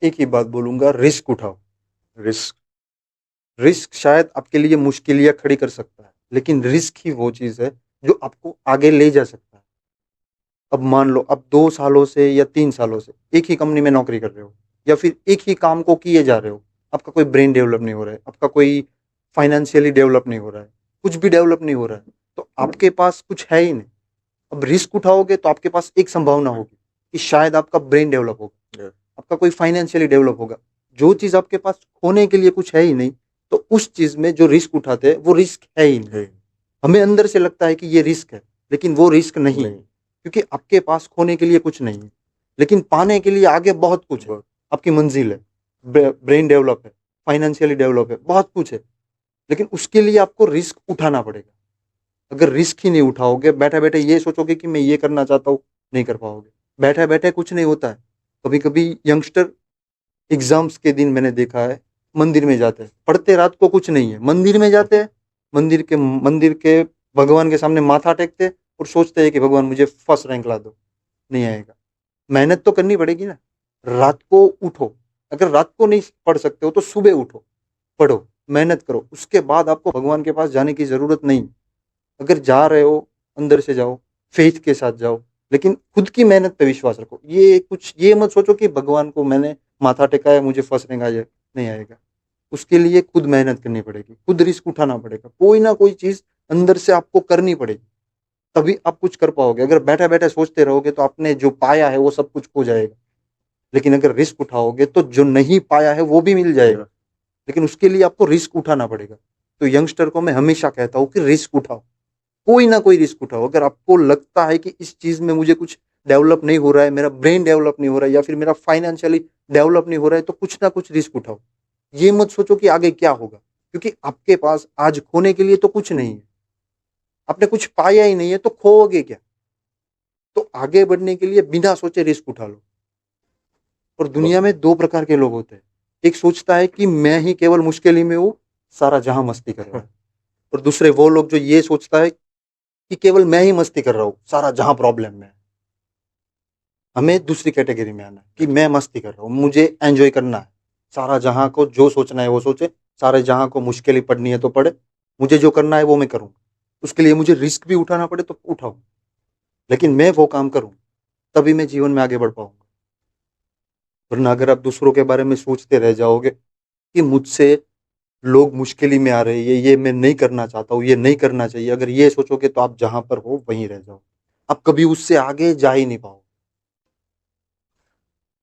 एक ही बात बोलूँगा, रिस्क उठाओ। रिस्क। रिस्क शायद आपके लिए मुश्किलियाँ खड़ी कर सकता है, लेकिन रिस्क ही वो चीज़ है जो आपको आगे ले जा सकता है। अब मान लो आप 2 सालों से या 3 सालों से एक ही कंपनी में नौकरी कर रहे हो या फिर एक ही काम को किए जा रहे हो। आपका कोई ब्रेन डेवलप नहीं हो रहा है, आपका कोई फाइनेंशियली डेवलप नहीं हो रहा है, कुछ भी डेवलप नहीं हो रहा है, तो आपके पास कुछ है ही नहीं। अब रिस्क उठाओगे तो आपके पास एक संभावना होगी कि शायद आपका ब्रेन डेवलप होगा, आपका कोई फाइनेंशियली डेवलप होगा। जो चीज़ आपके पास खोने के लिए कुछ है ही नहीं, तो उस चीज़ में जो रिस्क उठाते हैं, वो रिस्क है ही नहीं। है हमें अंदर से लगता है कि ये रिस्क है, लेकिन वो रिस्क नहीं है, नहीं। क्योंकि आपके पास खोने के लिए कुछ नहीं है, लेकिन पाने के लिए आगे बहुत कुछ है। बहुत। आपकी मंजिल है, ब्रेन डेवलप है, फाइनेंशियली डेवलप है, बहुत कुछ है, लेकिन उसके लिए आपको रिस्क उठाना पड़ेगा। अगर रिस्क ही नहीं उठाओगे, बैठे-बैठे ये सोचोगे कि मैं ये करना चाहता हूँ, नहीं कर पाओगे। बैठे-बैठे कुछ नहीं होता है। कभी-कभी यंगस्टर एग्ज़ाम्स के दिन मैंने देखा है, मंदिर में जाते हैं, पढ़ते रात को कुछ नहीं है, मंदिर में जाते हैं, मंदिर के भगवान के सामने माथा टेकते हैं और सोचते हैं कि भगवान मुझे फर्स्ट रैंक ला दो, नहीं आएगा। मेहनत तो करनी पड़ेगी ना, रात को उठो, अगर रात को नहीं पढ़ सकते हो तो सुबह उठो, पढ़ो, मेहनत करो, उसके बाद आपको भगवान के पास जाने की ज़रूरत नहीं। अगर जा रहे हो, अंदर से जाओ, फेथ के साथ जाओ, लेकिन खुद की मेहनत पे विश्वास रखो। ये मत सोचो कि भगवान को मैंने माथा टेका है, मुझे फर्स्ट रैंक आ जाए, नहीं आएगा। उसके लिए खुद मेहनत करनी पड़ेगी, खुद रिस्क उठाना पड़ेगा, कोई ना कोई चीज़ अंदर से आपको करनी पड़ेगी, तभी आप कुछ कर पाओगे। अगर बैठे-बैठे सोचते रहोगे तो आपने जो पाया है वो सब कुछ खो जाएगा, लेकिन अगर रिस्क उठाओगे तो जो नहीं पाया है वो भी मिल जाएगा, लेकिन उसके लिए आपको रिस्क उठाना पड़ेगा। तो यंगस्टर को मैं हमेशा कहता हूँ कि रिस्क उठाओ, कोई ना कोई रिस्क उठाओ। अगर आपको लगता है कि इस चीज़ में मुझे कुछ डेवलप नहीं हो रहा है, मेरा ब्रेन डेवलप नहीं हो रहा है या फिर मेरा फाइनेंशियली डेवलप नहीं हो रहा है, तो कुछ ना कुछ रिस्क उठाओ। ये मत सोचो कि आगे क्या होगा, क्योंकि आपके पास आज खोने के लिए तो कुछ नहीं है। आपने कुछ पाया ही नहीं है तो खोओगे क्या? तो आगे बढ़ने के लिए बिना सोचे रिस्क उठा लो। और दुनिया में 2 प्रकार के लोग होते हैं। एक सोचता है कि मैं ही केवल मुश्किल ही में हूँ, सारा जहां मस्ती कर रहा है। और दूसरे वो लोग जो ये सोचता है कि केवल मैं ही मस्ती कर रहा हूँ, सारा जहां प्रॉब्लम में है। हमें दूसरी कैटेगरी में आना है कि मैं मस्ती कर रहा हूँ, मुझे एन्जॉय करना है। सारा जहां को जो सोचना है वो सोचे, सारे जहां को मुश्किलें पड़नी है तो पड़े, मुझे जो करना है वो मैं करूँ। उसके लिए मुझे रिस्क भी उठाना पड़े तो उठाऊँ, लेकिन मैं वो काम करूँ, तभी मैं जीवन में आगे बढ़ पाऊँगा। वरना अगर आप दूसरों के बारे में सोचते रह जाओगे कि मुझसे लोग मुश्किल ही में आ रहे हैं, ये मैं नहीं करना चाहता हूँ, ये नहीं करना चाहिए, अगर ये सोचोगे तो आप जहाँ पर हो वहीं रह जाओ। आप कभी उससे आगे जा ही नहीं पाओगे।